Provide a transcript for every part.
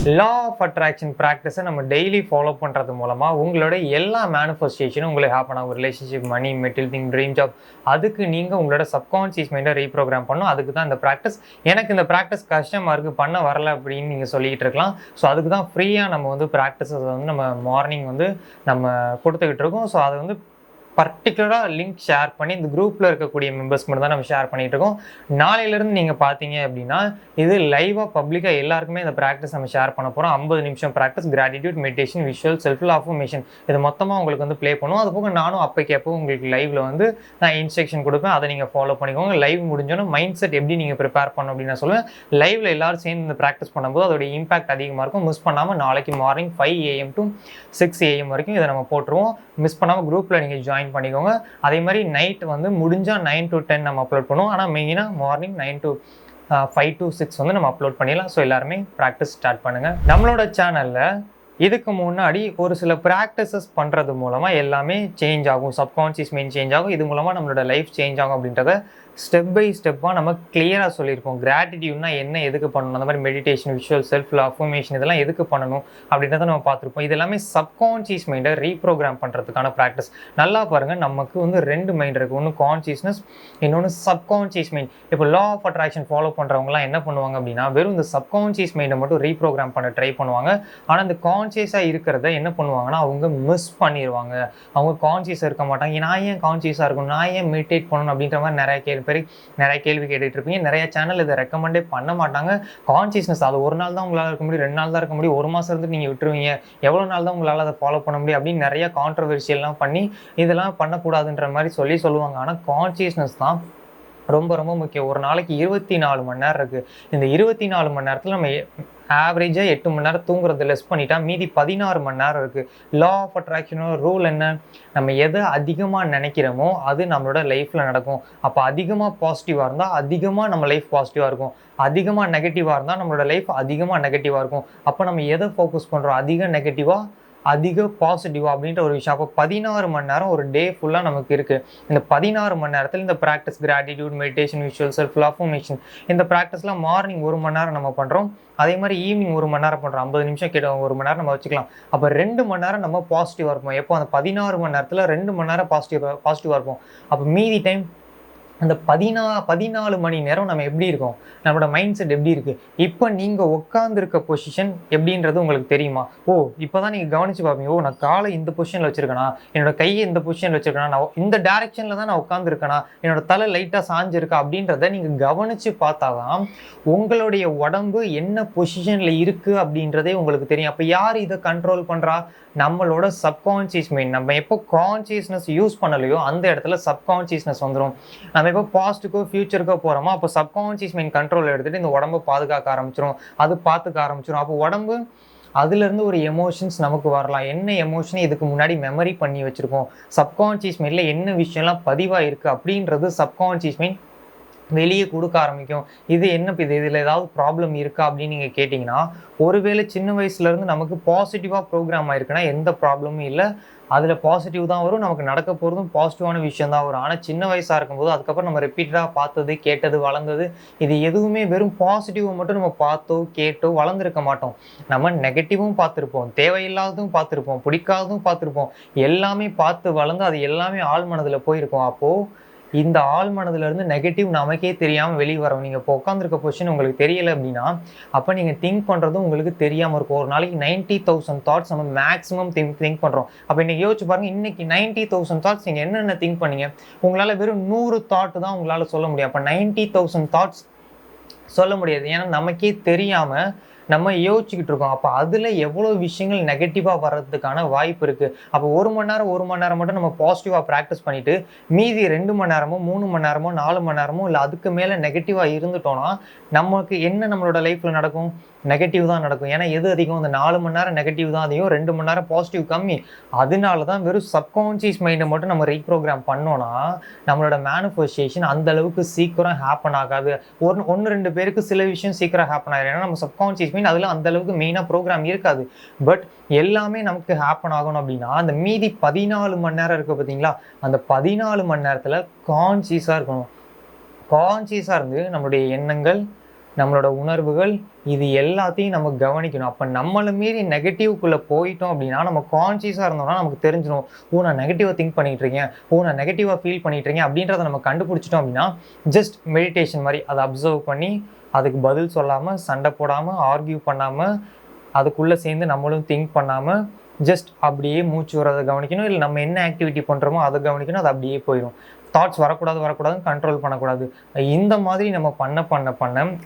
Law of attraction ப்ராக்டிஸை நம்ம daily follow பண்ணுறது மூலமாக உங்களோட எல்லா மேனிஃபெஸ்டேஷனும் உங்களுக்கு ஹேப்பன் ஆகும். ரிலேஷன்ஷிப், மணி, மெட்டீரியல் திங், ட்ரீம் ஜாப். அதுக்கு நீங்கள் உங்களோட சப்கான்ஷியஸ் மைண்டை ரீப்ரோக்ராம் பண்ணணும். அதுக்கு தான் இந்த ப்ராக்டிஸ். எனக்கு இந்த ப்ராக்டிஸ் கஷ்டமாக இருக்குது, பண்ண வரல அப்படின்னு நீங்கள் சொல்லிக்கிட்டு இருக்கலாம். ஸோ அதுக்கு தான் ஃப்ரீயாக நம்ம வந்து ப்ராக்டிஸஸ் வந்து நம்ம மார்னிங் வந்து நம்ம கொடுத்துக்கிட்டு இருக்கோம். ஸோ அதை வந்து பர்டிகுலராக லிங்க் ஷேர் பண்ணி இந்த குரூப்பில் இருக்கக்கூடிய மெம்பர்ஸ்க்கு மட்டும் தான் நம்ம ஷேர் பண்ணிகிட்டு இருக்கோம். நாளையிலேருந்து நீங்கள் பார்த்தீங்க அப்படின்னா இது லைவாக பப்ளிக்காக எல்லாருக்குமே இந்த ப்ராக்டிஸ் நம்ம ஷேர் பண்ண போகிறோம். 50 நிமிஷம் practice, gratitude, meditation, visual, self affirmation, இது மொத்தமாக உங்களுக்கு வந்து ப்ளே பண்ணுவோம். அது போக நானும் அப்போ உங்களுக்கு லைவில் வந்து நான் இன்ஸ்ட்ரக்ஷன் கொடுப்பேன். அதை நீங்கள் ஃபாலோ பண்ணிக்கோங்க. லைவ் முடிஞ்சோன்னா மைண்ட் செட் எப்படி நீங்கள் ப்ரிப்பேர் பண்ணணும் அப்படின்னு நான் சொல்லுவேன். லைவில் எல்லாரும் சேர்ந்து இந்த ப்ராக்டிஸ் பண்ணும்போது அதோட இம்பாக்ட் அதிகமாக இருக்கும். மிஸ் பண்ணாமல் நாளைக்கு மார்னிங் 5 AM to 6 AM வரைக்கும் இதை நம்ம போட்டுருவோம். மிஸ் பண்ணாமல் குரூப்பில் நீங்கள் ஜாயின் பண்ணிக்கோங்க. அதே மாதிரி நைட் வந்து முடிஞ்சால் 9 to 10 நம்ம அப்லோட் பண்ணுவோம். ஆனால் மெயினாக மார்னிங் 9 to 5 to 6 வந்து நம்ம அப்லோட் பண்ணிடலாம். ஸோ எல்லாருமே ப்ராக்டிஸ் ஸ்டார்ட் பண்ணுங்கள். நம்மளோட சேனலில் இதுக்கு முன்னாடி ஒரு சில ப்ராக்டிசஸ் பண்ணுறது மூலமாக எல்லாமே சேஞ்ச் ஆகும். சப்கான்ஷியஸ் மைண்ட் சேஞ்ச் ஆகும். இது மூலமாக நம்மளோட லைஃப் சேஞ்ச் ஆகும் அப்படின்றத ஸ்டெப் பை ஸ்டெப்பாக நம்ம கிளியராக சொல்லியிருப்போம். கிராட்டிடியூட்னா என்ன, எதுக்கு பண்ணணும், அந்த மாதிரி மெடிடேஷன், விஷுவல், செல்ஃப் அஃபர்மேஷன் இதெல்லாம் எதுக்கு பண்ணணும் அப்படின்றத நம்ம பார்த்துருப்போம். இது எல்லாமே சப்கான்ஷியஸ் மைண்டை ரீப்ரோக்ராம் பண்ணுறதுக்கான ப்ராக்டிஸ். நல்லா பாருங்கள், நமக்கு வந்து 2 மைண்ட் இருக்குது. ஒன்று கான்ஷியஸ்னஸ், இன்னொன்று சப்கான்ஷியஸ் மைண்ட். இப்போ லா ஆஃப் அட்ராக்ஷன் ஃபாலோ பண்ணுறவங்களாம் என்ன பண்ணுவாங்க அப்படின்னா வெறும் இந்த சப்கான்ஷியஸ் மைண்டை மட்டும் ரீப்ரோக்ராம் பண்ண ட்ரை பண்ணுவாங்க. ஆனால் இந்த கான்ஷியஸாக இருக்கிறத என்ன பண்ணுவாங்கன்னா அவங்க மிஸ் பண்ணிடுவாங்க. அவங்க கான்ஷியஸாக இருக்க மாட்டாங்க. நான் ஏன் கான்ஷியஸாக இருக்கணும், நான் ஏன் மெடிடேட் பண்ணணும் அப்படின்ற மாதிரி நிறைய கேள்வி கேட்டுட்டு இருப்பீங்க. நிறைய சேனல் இதை ரெக்கமெண்டே பண்ண மாட்டாங்க. கான்ஷியஸ்னஸ் அது ஒரு நாள் தான் உங்களால் இருக்க முடியும், 2 நாள் தான் இருக்க முடியும், 1 மாதம் இருந்து நீங்கள் விட்டுருவீங்க, எவ்வளோ நாள் தான் உங்களால் அதை ஃபாலோ பண்ண முடியும் அப்படின்னு நிறைய கான்ட்ரவர்சியெல்லாம் பண்ணி இதெல்லாம் பண்ணக்கூடாதுன்ற மாதிரி சொல்லுவாங்க. ஆனால் கான்ஷியஸ்னஸ் தான் ரொம்ப ரொம்ப முக்கியம். ஒரு நாளைக்கு 24 மணி நேரம் இருக்குது. இந்த 24 மணி நேரத்தில் நம்ம ஆவரேஜாக 8 மணி நேரம் தூங்குறது லெஸ் பண்ணிட்டா மீதி 16 மணி நேரம் இருக்குது. லா ஆஃப் அட்ராக்ஷனோட ரூல் என்ன, நம்ம எதை அதிகமாக நினைக்கிறோமோ அது நம்மளோட லைஃப்பில் நடக்கும். அப்போ அதிகமாக பாசிட்டிவாக இருந்தால் அதிகமாக நம்ம லைஃப் பாசிட்டிவாக இருக்கும். அதிகமாக நெகட்டிவாக இருந்தால் நம்மளோட லைஃப் அதிகமாக நெகட்டிவாக இருக்கும். அப்போ நம்ம எதை ஃபோக்கஸ் பண்ணுறோம், அதிக நெகட்டிவாக அதிக பாசிட்டிவா அப்படின்ற ஒரு விஷயம். அப்போ 16 மணி நேரம் ஒரு டே ஃபுல்லாக நமக்கு இருக்குது. இந்த 16 மணி நேரத்தில் இந்த practice, gratitude, meditation, visual, self affirmation, இந்த ப்ராக்டிஸ்லாம் மார்னிங் 1 மணி நேரம் நம்ம பண்ணுறோம். அதே மாதிரி ஈவினிங் 1 மணி நேரம் பண்ணுறோம். 50 நிமிஷம் கிட்ட 1 மணி நேரம் நம்ம வச்சுக்கலாம். அப்போ 2 மணி நேரம் நம்ம பாசிட்டிவாக இருப்போம். எப்போ அந்த 16 மணி நேரத்தில் 2 மணி நேரம் பாசிட்டிவாக இருப்போம். அப்போ மீதி டைம் அந்த 14 மணி நேரம் நம்ம எப்படி இருக்கோம், நம்மளோட மைண்ட் செட் எப்படி இருக்குது, இப்போ நீங்கள் உட்காந்துருக்க பொசிஷன் எப்படின்றது உங்களுக்கு தெரியுமா? இப்போ தான் நீங்கள் கவனித்து பார்ப்பீங்க. நான் காலை இந்த பொசிஷனில் வச்சுருக்கேனா, என்னோட கையை இந்த பொசிஷனில் வச்சுருக்கேனா, நான் இந்த டேரெக்ஷனில் தான் நான் உட்காந்துருக்கேனா, என்னோட தலை லைட்டாக சாஞ்சிருக்கா அப்படின்றத நீங்கள் கவனித்து பார்த்தா தான் உங்களுடைய உடம்பு என்ன பொசிஷனில் இருக்குது அப்படின்றதே உங்களுக்கு தெரியும். அப்போ யார் இதை கண்ட்ரோல் பண்ணுறா? நம்மளோட சப்கான்ஷியஸ் மைண்ட். நம்ம எப்போ கான்ஷியஸ்னஸ் யூஸ் பண்ணலையோ அந்த இடத்துல சப்கான்ஷியஸ்னஸ் வந்துடும். நம்ம எப்போ பாஸ்ட்டுக்கோ ஃபியூச்சருக்கோ போகிறோமோ அப்போ சப்கான்ஷியஸ் மைண்ட் கண்ட்ரோல் எடுத்துகிட்டு இந்த உடம்பை பாதுகாக்க ஆரம்பிச்சிடும், அது பார்த்துக்க ஆரம்பிச்சிடும். அப்போ உடம்பு அதுலேருந்து ஒரு எமோஷன்ஸ் நமக்கு வரலாம். என்ன எமோஷனை இதுக்கு முன்னாடி மெமரி பண்ணி வச்சுருக்கோம், சப்கான்ஷியஸ் மைண்டில் என்ன விஷயம்லாம் பதிவாக இருக்குது அப்படின்றது சப்கான்ஷியஸ் மைண்ட் வெளியே கொடுக்க ஆரம்பிக்கும். இதில் ஏதாவது ப்ராப்ளம் இருக்கா அப்படின்னு நீங்கள் கேட்டிங்கன்னா, ஒருவேளை சின்ன வயசுலேருந்து நமக்கு பாசிட்டிவாக ப்ரோக்ராம் ஆயிருக்குன்னா எந்த ப்ராப்ளமும் இல்லை, அதில் பாசிட்டிவ் தான் வரும், நமக்கு நடக்க போகிறதும் பாசிட்டிவான விஷயம் தான் வரும். ஆனால் சின்ன வயசாக இருக்கும்போது அதுக்கப்புறம் நம்ம ரிப்பீட்டடாக பார்த்தது, கேட்டது, வளர்ந்தது, இது எதுவுமே வெறும் பாசிட்டிவை மட்டும் நம்ம பார்த்தோ கேட்டோ வளர்ந்துருக்க மாட்டோம். நம்ம நெகட்டிவும் பார்த்துருப்போம், தேவையில்லாததும் பார்த்துருப்போம், பிடிக்காததும் பார்த்துருப்போம், எல்லாமே பார்த்து வளர்ந்து அது எல்லாமே ஆழ் மனதில் போயிருக்கோம். அப்போது இந்த ஆழ் மனதிலிருந்து நெகட்டிவ் நமக்கே தெரியாமல் வெளியே வரும். நீங்கள் இப்போ உட்காந்துருக்க பொசிஷன் உங்களுக்கு தெரியலை அப்படின்னா அப்போ நீங்கள் திங்க் பண்ணுறதும் உங்களுக்கு தெரியாமல் இருக்கும். ஒரு நாளைக்கு 90,000 தாட்ஸ் நம்ம மேக்ஸிமம் திங்க் பண்ணுறோம். அப்போ இன்றைக்கி யோசிச்சு பாருங்கள், இன்றைக்கி 90,000 தாட்ஸ் நீங்கள் என்னென்ன திங்க் பண்ணீங்க? உங்களால் வெறும் 100 தாட் தான் உங்களால் சொல்ல முடியும். அப்போ 90,000 தாட்ஸ் சொல்ல முடியாது. ஏன்னா நமக்கே தெரியாமல் நம்ம யோசிச்சுக்கிட்டு இருக்கோம். அப்போ அதில் எவ்வளோ விஷயங்கள் நெகட்டிவாக வர்றதுக்கான வாய்ப்பு இருக்குது. அப்போ 1 மணி நேரம் மட்டும் நம்ம பாசிட்டிவாக ப்ராக்டிஸ் பண்ணிவிட்டு மீதி 2 மணி நேரமோ 3 மணி நேரமோ 4 மணி நேரமோ இல்லை அதுக்கு மேலே நெகட்டிவாக இருந்துட்டோன்னா நமக்கு என்ன நம்மளோட லைஃப்பில் நடக்கும்? நெகட்டிவ் தான் நடக்கும். ஏன்னா எது அதிகம்? அந்த 4 மணி நேரம் நெகட்டிவ் தான் அதிகம், 2 மணி நேரம் பாசிட்டிவ் கம்மி. அதனால தான் வெறும் சப்கான்ஷியஸ் மைண்டை மட்டும் நம்ம ரீப்ரோக்ராம் பண்ணோன்னா நம்மளோட மேனிஃபெஸ்டேஷன் அந்த அளவுக்கு சீக்கிரம் ஹேப்பன் ஆகாது. 1-2 பேருக்கு சில விஷயம் சீக்கிரம் ஹேப்பன் ஆகிடும். ஏன்னா நம்ம சப்கான்ஷியஸ் மைண்ட் அதில் அந்த அளவுக்கு மெயினாக ப்ரோக்ராம் இருக்காது. பட் எல்லாமே நமக்கு ஹேப்பன் ஆகணும் அப்படின்னா அந்த மீதி 14 மணி நேரம் இருக்குது பார்த்தீங்களா, அந்த 14 மணி நேரத்தில் கான்ஷியஸாக இருக்கணும். கான்ஷியஸாக இருந்து நம்மளுடைய எண்ணங்கள், நம்மளோட உணர்வுகள், இது எல்லாத்தையும் நம்ம கவனிக்கணும். அப்போ நம்மளை மீறி நெகட்டிவ்க்குள்ளே போயிட்டோம் அப்படின்னா, நம்ம கான்ஷியஸாக இருந்தோம்னா நமக்கு தெரிஞ்சிடும். நான் நெகட்டிவாக திங்க் பண்ணிகிட்டு இருக்கேன், நான் நெகட்டிவாக ஃபீல் பண்ணிகிட்டு இருக்கேன் அப்படின்றத நம்ம கண்டுபிடிச்சிட்டோம் அப்படின்னா, ஜஸ்ட் மெடிடேஷன் மாதிரி அதை அப்சர்வ் பண்ணி அதுக்கு பதில் சொல்லாமல், சண்டை போடாமல், ஆர்கியூ பண்ணாமல், அதுக்குள்ளே சேர்ந்து நம்மளும் திங்க் பண்ணாமல், ஜஸ்ட் அப்படியே மூச்சு வரதை கவனிக்கணும். இல்லை நம்ம என்ன ஆக்டிவிட்டி பண்ணுறோமோ அதை கவனிக்கணும். அது அப்படியே போயிடும். தாட்ஸ் வரக்கூடாதுன்னு கண்ட்ரோல் பண்ணக்கூடாது. இந்த மாதிரி நம்ம பண்ண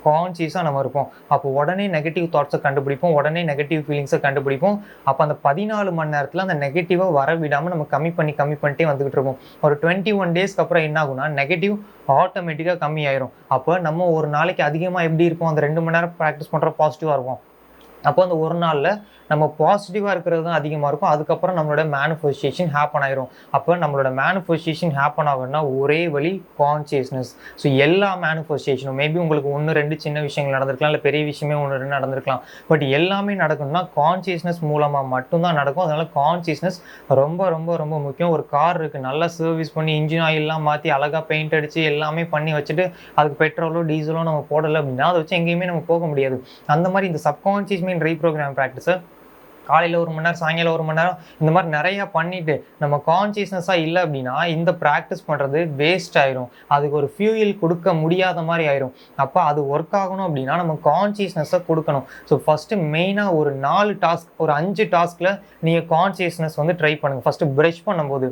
கான்ஷியஸாக நம்ம இருப்போம். அப்போ உடனே நெகட்டிவ் தாட்ஸை கண்டுபிடிப்போம், உடனே நெகட்டிவ் ஃபீலிங்ஸை கண்டுபிடிப்போம். அப்போ அந்த 14 மணி நேரத்தில் அந்த நெகட்டிவாக வர விடாமல் நம்ம கம்மி பண்ணிட்டே வந்துகிட்டு இருக்கோம். ஒரு 21 டேஸ்க்கு அப்புறம் என்ன ஆகும்னா நெகட்டிவ் ஆட்டோமேட்டிக்காக கம்மி ஆயிரும். அப்போ நம்ம ஒரு நாளைக்கு அதிகமாக எப்படி இருப்போம், அந்த 2 மணி நேரம் ப்ராக்டிஸ் பண்ணுற பாசிட்டிவாக இருக்கும். அப்போ அந்த ஒரு நாளில் நம்ம பாசிட்டிவாக இருக்கிறது தான் அதிகமாக இருக்கும். அதுக்கப்புறம் நம்மளோட மேனிஃபெஸ்டேஷன் ஹேப்பன் ஆயிரும். அப்போ நம்மளோட மேனிஃபெஸ்டேஷன் ஹேப்பன் ஆகும்னா ஒரே வழி கான்ஷியஸ்னஸ். ஸோ எல்லா மேனிஃபெஸ்டேஷனும் மேபி உங்களுக்கு 1-2 சின்ன விஷயங்கள் நடந்திருக்கலாம், இல்லை பெரிய விஷயமே 1-2 நடந்திருக்கலாம். பட் எல்லாமே நடக்கணும்னா கான்ஷியஸ்னஸ் மூலமாக மட்டும்தான் நடக்கும். அதனால் கான்ஷியஸ்னஸ் ரொம்ப ரொம்ப ரொம்ப முக்கியம். ஒரு கார் இருக்குது, நல்லா சர்வீஸ் பண்ணி இன்ஜின் ஆயிலெலாம் மாற்றி அழகாக பெயிண்ட் அடித்து எல்லாமே பண்ணி வச்சுட்டு அதுக்கு பெட்ரோலோ டீசலோ நம்ம போடலை அப்படின்னா அதை வச்சு எங்கேயுமே நம்ம போக முடியாது. அந்த மாதிரி இந்த சப்கான்ஷியஸ் மைண்ட் ரீப்ரோக்ராம் ப்ராக்டிஸை காலையில் 1 மணி நேரம், சாயங்காலம் 1 மணி நேரம் இந்த மாதிரி நிறையா பண்ணிவிட்டு நம்ம கான்ஷியஸ்னஸாக இல்லை அப்படின்னா இந்த ப்ராக்டிஸ் பண்ணுறது வேஸ்ட் ஆயிரும். அதுக்கு ஒரு ஃபியூயல் கொடுக்க முடியாத மாதிரி ஆயிரும். அப்போ அது ஒர்க் ஆகணும் அப்படின்னா நம்ம கான்ஷியஸ்னஸை கொடுக்கணும். ஸோ ஃபஸ்ட்டு மெயினாக ஒரு 4 டாஸ்க், ஒரு 5 டாஸ்கில் நீங்கள் கான்ஷியஸ்னஸ் வந்து ட்ரை பண்ணுங்கள். ஃபஸ்ட்டு ப்ரஷ் பண்ணும்போது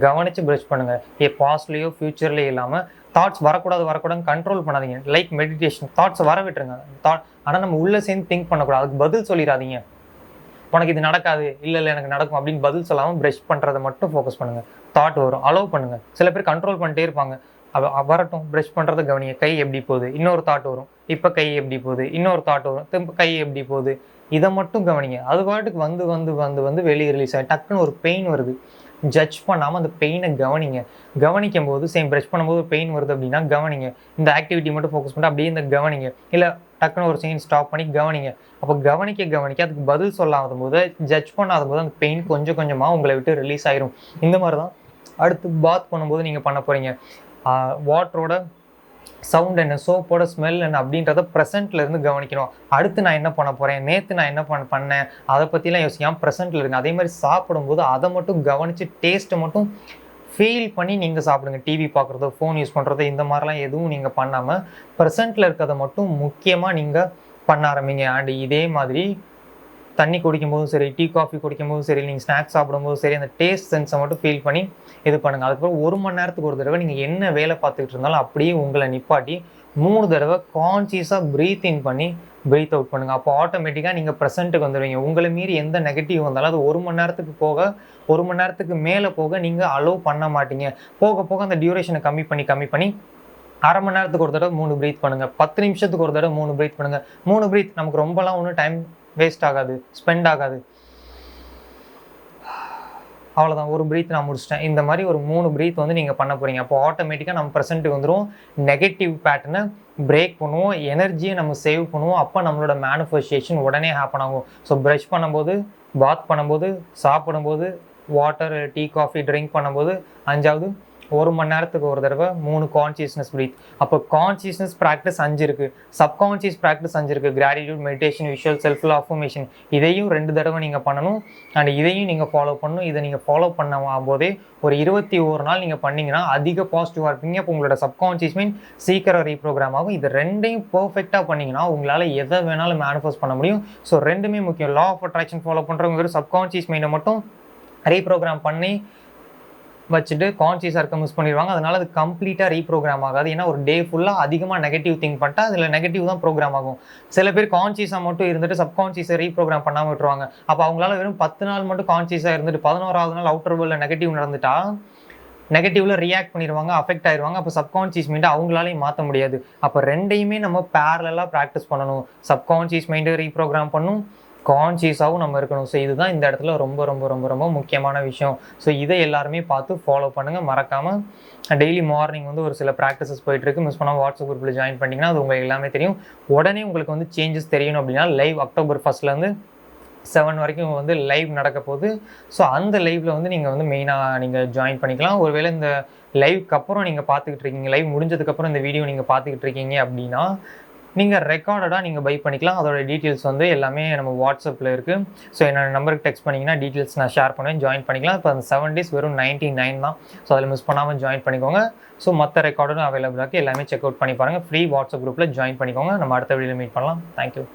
கவனித்து ப்ரஷ் பண்ணுங்கள். பாஸ்ட்லேயோ ஃப்யூச்சர்லேயோ இல்லாமல் தாட்ஸ் வரக்கூடாதுன்னு கண்ட்ரோல் பண்ணாதீங்க. லைக் மெடிடேஷன், தாட்ஸை வர விட்டுருங்க. ஆனால் நம்ம உள்ளே சேர்ந்து திங்க் பண்ணக்கூடாது. அதுக்கு பதில் சொல்லிடாதீங்க. உனக்கு இது நடக்காது, இல்லை எனக்கு நடக்கும் அப்படின்னு பதில் சொல்லாமல் ப்ரஷ் பண்ணுறதை மட்டும் ஃபோக்கஸ் பண்ணுங்கள். தாட் வரும், அலோவ் பண்ணுங்கள். சில பேர் கண்ட்ரோல் பண்ணிட்டே இருப்பாங்க. வரட்டும், ப்ரஷ் பண்ணுறதை கவனிங்க. கை எப்படி போகுது, இன்னொரு தாட் வரும். இப்போ கை எப்படி போகுது, இன்னொரு தாட் வரும். திரும்ப கை எப்படி போகுது, இதை மட்டும் கவனிங்க. அது பாட்டுக்கு வந்து வெளியே ரிலீஸ் ஆகி டக்குன்னு ஒரு பெயின் வருது, ஜட்ஜ் பண்ணாமல் அந்த பெயினை கவனிக்கும் போது சேம் ப்ரஷ் பண்ணும்போது ஒரு பெயின் வருது அப்படின்னா கவனிங்க. இந்த ஆக்டிவிட்டி மட்டும் ஃபோக்கஸ் பண்ணிட்டு அப்படியே இந்த கவனிங்க. இல்லை டக்குன்னு ஒரு செகண்ட் ஸ்டாப் பண்ணி கவனிங்க. அப்போ கவனிக்க அதுக்கு பதில் சொல்லாத போது, ஜட்ஜ் பண்ணாத போது அந்த பெயின் கொஞ்சம் கொஞ்சமாக உங்களை விட்டு ரிலீஸ் ஆயிரும். இந்த மாதிரி தான் அடுத்து பாத் பண்ணும்போது நீங்கள் பண்ண போகிறீங்க. வாட்டரோட சவுண்ட் என்ன, சோப்போட ஸ்மெல் என்ன அப்படின்றத ப்ரெசென்ட்ல இருந்து கவனிக்கணும். அடுத்து நான் என்ன பண்ண போகிறேன், நேற்று நான் என்ன பண்ணேன் அதை பற்றிலாம் யோசிக்காமல் ப்ரெசென்ட்டில் இருங்க. அதே மாதிரி சாப்பிடும்போது அதை மட்டும் கவனித்து டேஸ்ட்டை மட்டும் ஃபீல் பண்ணி நீங்கள் சாப்பிடுங்க. டிவி பார்க்குறதோ, ஃபோன் யூஸ் பண்ணுறதோ இந்த மாதிரிலாம் எதுவும் நீங்கள் பண்ணாமல் ப்ரெசென்ட்டில் இருக்கிறத மட்டும் முக்கியமாக நீங்கள் பண்ண ஆரம்பிங்க. அண்ட் இதே மாதிரி தண்ணி குடிக்கும்போதும் சரி, டீ காஃபி குடிக்கும்போதும் சரி, நீங்கள் ஸ்நாக்ஸ் சாப்பிடும்போதும் சரி, அந்த டேஸ்ட் சென்ஸை மட்டும் ஃபீல் பண்ணி இது பண்ணுங்கள். அதுக்கப்புறம் 1 மணி நேரத்துக்கு ஒரு தடவை நீங்கள் என்ன வேலை பார்த்துக்கிட்டு இருந்தாலும் அப்படியே உங்களை நிப்பாட்டி 3 தடவை கான்ஷியஸாக ப்ரீத் இன் பண்ணி ப்ரீத் அவுட் பண்ணுங்கள். அப்போ ஆட்டோமேட்டிக்காக நீங்கள் ப்ரெசென்ட்டுக்கு வந்துடுவீங்க. உங்களை மீறி எந்த நெகட்டிவ் வந்தாலும் அது 1 மணி நேரத்துக்கு 1 மணி நேரத்துக்கு மேலே போக நீங்கள் அலோவ் பண்ண மாட்டீங்க. போக அந்த டியூரேஷனை கம்மி பண்ணி அரை மணி நேரத்துக்கு ஒரு தடவை 3 ப்ரீத் பண்ணுங்கள். 10 நிமிஷத்துக்கு ஒரு தடவை 3 ப்ரீத் பண்ணுங்கள். 3 ப்ரீத் நமக்கு ரொம்பலாம் ஒன்றும் டைம் வேஸ்ட் ஆகாது, ஸ்பெண்ட் ஆகாது. அவ்வளோதான், ஒரு ப்ரீத் நான் முடிச்சிட்டேன். இந்த மாதிரி ஒரு 3 ப்ரீத் வந்து நீங்கள் பண்ண போகிறீங்க. அப்போ ஆட்டோமேட்டிக்காக நம்ம ப்ரெசென்ட்டுக்கு வந்துடும். நெகட்டிவ் பேட்டர்னை பிரேக் பண்ணுவோம், எனர்ஜியை நம்ம சேவ் பண்ணுவோம். அப்போ நம்மளோட மேனிஃபெஸ்டேஷன் உடனே ஹேப்பன் ஆகும். ஸோ ப்ரஷ் பண்ணும்போது, பாத் பண்ணும்போது, சாப்பிடும்போது, வாட்டர், டீ, காஃபி ட்ரிங்க் பண்ணும்போது, 5வது 1 மணி நேரத்துக்கு ஒரு தடவை 3 கான்ஷியஸ்னஸ் ப்ரீத். அப்போ கான்ஷியஸ்னஸ் ப்ராக்டிஸ் 5 இருக்குது, சப்கான்ஷியஸ் ப்ராக்டிஸ் 5 இருக்குது. Gratitude, meditation, visual, self affirmation இதையும் 2 தடவை நீங்கள் பண்ணணும். அண்ட் இதையும் நீங்கள் ஃபாலோ பண்ணணும். இதை நீங்கள் ஃபாலோ பண்ண போதே ஒரு 21 நாள் நீங்கள் பண்ணிங்கன்னா அதிக பாசிட்டிவாக இருப்பீங்க. இப்போ உங்களோட சப்கான்ஷியஸ் மைண்ட் சீக்கிரம் ரீப்ரோக்ராம் ஆகும். இது 2யும் பர்ஃபெக்டாக பண்ணிங்கன்னா உங்களால் எதை வேணாலும் மேனிஃபெஸ்ட் பண்ண முடியும். ஸோ 2மே முக்கியம். லா ஆஃப் அட்ராக்ஷன் ஃபாலோ பண்ணுறவங்க வெறும் சப்கான்ஷியஸ் மைண்டை மட்டும் ரீப்ரோக்ராம் பண்ணி வச்சுட்டு கான்ஷியஸாக இருக்க மிஸ் பண்ணிடுவாங்க. அதனால அது கம்ப்ளீட்டாக ரீப்ரோக்ராம் ஆகாது. ஏன்னா ஒரு டே ஃபுல்லாக அதிகமாக நெகட்டிவ் திங்க் பண்ணிட்டா அதில் நெகட்டிவ் தான் ப்ரோக்ராம் ஆகும். சில பேர் கான்ஷியஸாக மட்டும் இருந்துட்டு சப்கான்ஷியஸை ரீப்ரோக்ராம் பண்ணாமல் விட்டுருவாங்க. அப்போ அவங்களால வெறும் 10 நாள் மட்டும் கான்ஷியஸாக இருந்துட்டு 11வது நாள் அவுட்டர் வேர்ல்டில் நெகட்டிவ் நடந்துட்டா நெகட்டிவ்ல ரியாக்ட் பண்ணிடுவாங்க, அஃபெக்ட் ஆயிடுவாங்க. அப்போ சப்கான்ஷியஸ் மைண்டை அவங்களாலையும் மாற்ற முடியாது. அப்போ 2யுமே நம்ம பேரலாக ப்ராக்டிஸ் பண்ணணும். சப்கான்ஷியஸ் மைண்டை ரீப்ரோக்ராம் பண்ணணும், கான்ஷியஸாகவும் நம்ம இருக்கணும். ஸோ இதுதான் இந்த இடத்துல ரொம்ப ரொம்ப ரொம்ப ரொம்ப முக்கியமான விஷயம். ஸோ இதை எல்லாருமே பார்த்து ஃபாலோ பண்ணுங்கள். மறக்காமல் டெய்லி மார்னிங் வந்து ஒரு சில ப்ராக்டிசஸ் போயிட்டுருக்கு. மிஸ் பண்ணாமல் வாட்ஸ்அப் குரூப்பில் ஜாயின் பண்ணிங்கன்னா அது உங்களுக்கு எல்லாமே தெரியும். உடனே உங்களுக்கு வந்து சேஞ்சஸ் தெரியணும் அப்படின்னா லைவ் அக்டோபர் 1 7 வரைக்கும் வந்து லைவ் நடக்க போகுது. ஸோ அந்த லைவில் வந்து நீங்கள் வந்து மெயினாக நீங்கள் ஜாயின் பண்ணிக்கலாம். ஒருவேளை இந்த லைவுக்கு அப்புறம் நீங்கள் பார்த்துக்கிட்டு இருக்கீங்க, லைவ் முடிஞ்சதுக்கப்புறம் இந்த வீடியோ நீங்கள் பார்த்துக்கிட்டு இருக்கீங்க அப்படின்னா நீங்கள் ரெக்கார்டடாக நீங்கள் பை பண்ணிக்கலாம். அதோட டீட்டெயில்ஸ் வந்து எல்லாமே நம்ம வாட்ஸ்அப்பில் இருக்குது. ஸோ என்னோட நம்பருக்கு டெக்ஸ்ட் பண்ணிங்கன்னா டீட்டெயில்ஸ் நான் ஷேர் பண்ணுவேன், ஜாயின் பண்ணிக்கலாம். இப்போ அந்த 7 days வெறும் 99 தான். ஸோ அதில் மிஸ் பண்ணாமல் ஜாயின் பண்ணிக்கோங்க. ஸோ மற்ற ரெக்கார்டும் அவைலபிளாக இருக்குது, எல்லாமே செக் அவுட் பண்ணி பாருங்கள். ஃப்ரீ வாட்ஸ்அப் குரூப்பில் ஜாயின் பண்ணிக்கோங்க. நம்ம அடுத்த வீடியோவில் மீட் பண்ணலாம். தேங்க்யூ.